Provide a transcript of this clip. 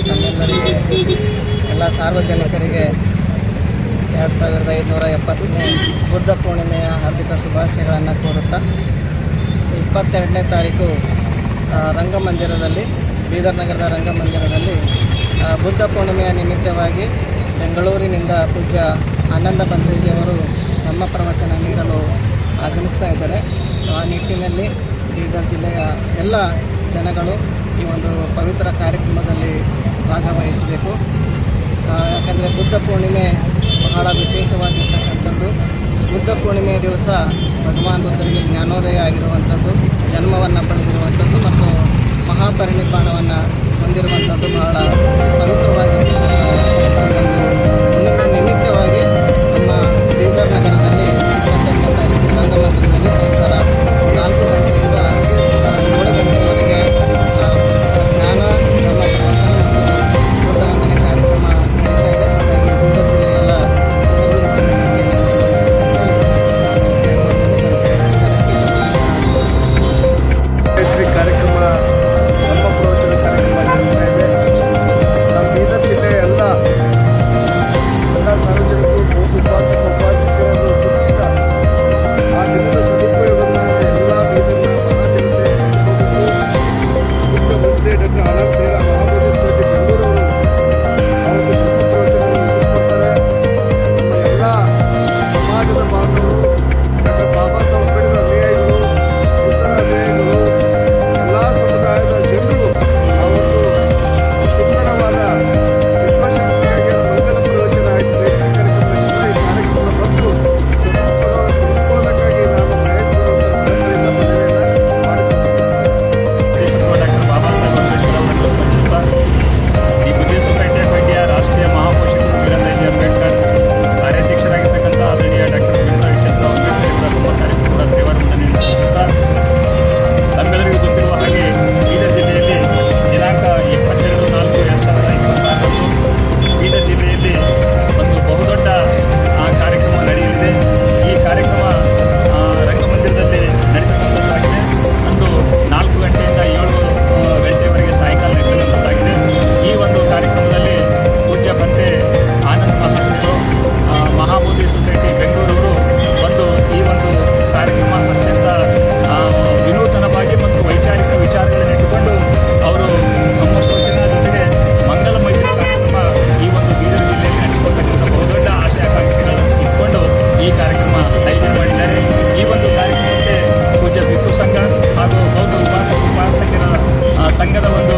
ತಮ್ಮೆಲ್ಲರಿಗೆ ಎಲ್ಲ ಸಾರ್ವಜನಿಕರಿಗೆ 2570ನೇ ಬುದ್ಧ ಪೂರ್ಣಿಮೆಯ ಹಾರ್ದಿಕ ಶುಭಾಶಯಗಳನ್ನು ಕೋರುತ್ತಾ 22ನೇ ತಾರೀಕು ರಂಗಮಂದಿರದಲ್ಲಿ ಬೀದರ್ ನಗರದ ರಂಗಮಂದಿರದಲ್ಲಿ ಬುದ್ಧ ಪೂರ್ಣಿಮೆಯ ನಿಮಿತ್ತವಾಗಿ ಬೆಂಗಳೂರಿನಿಂದ ಪೂಜ್ಯ ಆನಂದ ಬಂದ್ರಿಜಿಯವರು ಧಮ್ಮ ಪ್ರವಚನ ನೀಡಲು ಆಗಮಿಸ್ತಾ ಇದ್ದಾರೆ. ಆ ನಿಟ್ಟಿನಲ್ಲಿ ಬೀದರ್ ಜಿಲ್ಲೆಯ ಎಲ್ಲ ಜನಗಳು ಈ ಒಂದು ಪವಿತ್ರ ಕಾರ್ಯಕ್ರಮದಲ್ಲಿ ಭಾಗವಹಿಸಬೇಕು. ಯಾಕಂದರೆ ಬುದ್ಧ ಪೂರ್ಣಿಮೆ ಬಹಳ ವಿಶೇಷವಾಗಿರ್ತಕ್ಕಂಥದ್ದು. ಬುದ್ಧ ಪೂರ್ಣಿಮೆಯ ದಿವಸ ಭಗವಾನ್ ಬುದ್ಧರಿಗೆ ಜ್ಞಾನೋದಯ ಆಗಿರುವಂಥದ್ದು, ಜನ್ಮವನ್ನು ಪಡೆದಿರುವಂಥದ್ದು ಮತ್ತು ಮಹಾಪರಿನಿರ್ವಾಣವನ್ನು ಹೊಂದಿರುವಂಥದ್ದು ಬಹಳ ಪವಿತ್ರವಾಗಿರ್ತಕ್ಕಂಥ ಒಂದು ನಿಮಿತ್ತವಾಗಿ ನಮ್ಮ ಬೀದರ್ ನಗರದಲ್ಲಿ 22ನೇ ತಾರೀಕು ರಂಗಮಂದಿರದಲ್ಲಿ ಸಾಯಂಕಾಲ 4 ಗಂಟೆಯಿಂದ 7 ಗಂಟೆಯವರೆಗೆ ಜ್ಞಾನ ಧರ್ಮ ಪ್ರವಚನ ಮತ್ತು ಬುದ್ಧ ವಂದನೆ ಕಾರ್ಯಕ್ರಮ ನಡೀತಾ ಇದೆ. ಹಾಗಾಗಿ ಬೀದರ್ ಜಿಲ್ಲೆಯಲ್ಲ ಜನಗಳು ಹೆಚ್ಚಿನ ಸಂಖ್ಯೆಯಲ್ಲಿ ಕಾರ್ಯಕ್ರಮ ಧರ್ಮ ಪ್ರವಚನ ಕಾರ್ಯಕ್ರಮ ನಡೀತಾ ಇದೆ. ನಮ್ಮ ಬೀದರ್ ಜಿಲ್ಲೆಯ ಎಲ್ಲ ಸಾರ್ವಜನಿಕರು ಉಪಾಸಕರು ಸುದೀರ್ಘ ಆ ದಿನದ ಸದುಪಯೋಗವನ್ನು ಎಲ್ಲ ಬೀದರ್ನ ಮಹಾಜನತೆ ಮುಂದೆ ಡಾಕ್ಟರ್ ಆನಂದ ಮಹಾಬೋಧಿ ಸ್ವಾಮಿ ಬೆಂಗಳೂರವರು ಅವರು ಧರ್ಮ ಪ್ರವಚನವನ್ನು ಮುಗಿಸ್ಕೊಡ್ತಾರೆ. ನಮ್ಮ ಎಲ್ಲ ಸಮಾಜದ ಬಾಂಧವರು ಡಾಕ್ಟರ್ ಬಾಬಾ ಸಾಹೇಬ್ ಅಂಬೇಡ್ಕರ್ ಅನುಯಾಯಿಗಳು, ಬುದ್ಧರ ಅನುಯಾಯಿಗಳು, ಎಲ್ಲ ಸಮುದಾಯದ ಜನರು ಆ ಒಂದು ಸುಂದರವಾದ ವಿಶ್ವಶಕ್ತಿಯಾಗಿ ಮಂಗಲ ಪ್ರವಚನ ಆಯಿತು ವೇದಿಕೆ ಕಾರ್ಯಕ್ರಮದಲ್ಲಿ ಈ ಕಾರ್ಯಕ್ರಮ ಬಂದು ಸದುಪಯೋಗಕ್ಕಾಗಿ ನಾನು ಪ್ರಯತ್ನಗಳಿಂದ ಮನವಿಯನ್ನು ಮಾಡಿದ್ದೇನೆ. ಡಾಕ್ಟರ್ ಬಾಬಾ ಸಾಹೇಬ್ ಅಂಬೇಡ್ಕರ್ ಅವರನ್ನು ಸ್ಮರಿಸುತ್ತಾ ಈ ಬುದ್ಧಿ ಸೊಸೈಟಿಯ ಬಗ್ಗೆ ರಾಷ್ಟ್ರೀಯ ಮಹಾಪೋಷಕರು ವೀರೇಂದ್ರ ಅಂಬೇಡ್ಕರ್ ಕಾರ್ಯಾಧ್ಯಕ್ಷರಾಗಿರ್ತಕ್ಕಂಥ ಆದರಣೀಯ ಡಾಕ್ಟರ್ ವಿಶ್ವೇಶ್ವರ ಅಂಬೇಡ್ಕರ್ ಇವರ ತುಂಬ ಕಾರ್ಯಕ್ರಮದ ದೇವರನ್ನು ಸ್ಮರಿಸುತ್ತಾ ತಮ್ಮೆಲ್ಲರಿಗೂ ಗೊತ್ತಿರುವ ಹಾಗೆ ಬೀದರ್ ಜಿಲ್ಲೆಯಲ್ಲಿ ದಿನಾಂಕ 22/4/2026 ಬೀದರ್ ಜಿಲ್ಲೆಯಲ್ಲಿ ಒಂದು ಬಹುದೊಡ್ಡ ಕಾರ್ಯಕ್ರಮ ನಡೆಯಲಿದೆ. ಈ ಕಾರ್ಯಕ್ರಮ ರಂಗಮಂದಿರದಲ್ಲಿ ನಡೆಸತಕ್ಕಂಥದ್ದಾಗಿದೆ. ಅಂದು 4 ಗಂಟೆಯಿಂದ 7 ಗಂಟೆವರೆಗೆ ಸಾಯಂಕಾಲ ನಡೆಸತಕ್ಕಂಥದ್ದಾಗಿದೆ. ಈ ಒಂದು ಕಾರ್ಯಕ್ರಮದಲ್ಲಿ ಪೂಜ್ಯ ಬಂತೆ ಆನಂದ್ ಮಹಾತ್ಮರು ಮಹಾಬೋಧಿ ಸೊಸೈಟಿ ಬೆಂಗಳೂರವರು ಬಂದು ಈ ಒಂದು ಕಾರ್ಯಕ್ರಮ ಅತ್ಯಂತ ವಿನೂತನವಾಗಿ ಮತ್ತು ವೈಚಾರಿಕ ವಿಚಾರಗಳನ್ನು ಇಟ್ಟುಕೊಂಡು ಅವರು ನಮ್ಮ ಪ್ರವಚನ ಜೊತೆಗೆ ಮಂಗಲ ಮೈತ್ರಿ ಕಾರ್ಯಕ್ರಮ ಈ ಒಂದು ಬೀದರ್ ಜಿಲ್ಲೆಯಲ್ಲಿ ನಡೆಸಿಕೊಳ್ತಕ್ಕಂಥ ಬಹುದೊಡ್ಡ ಆಶಯಾಕಾಂಕ್ಷೆಗಳನ್ನು ಇಟ್ಕೊಂಡು ಈ ಕಾರ್ಯಕ್ರಮ ಆಯೋಜನೆ ಮಾಡಿದ್ದಾರೆ. ಈ ಒಂದು ಕಾರ್ಯಕ್ರಮಕ್ಕೆ ಪೂಜ್ಯ ಭಿಕ್ಷು ಸಂಘ ಹಾಗೂ ಬೌದ್ಧ ಉಪಾಸಕರ ಸಂಘದ ಒಂದು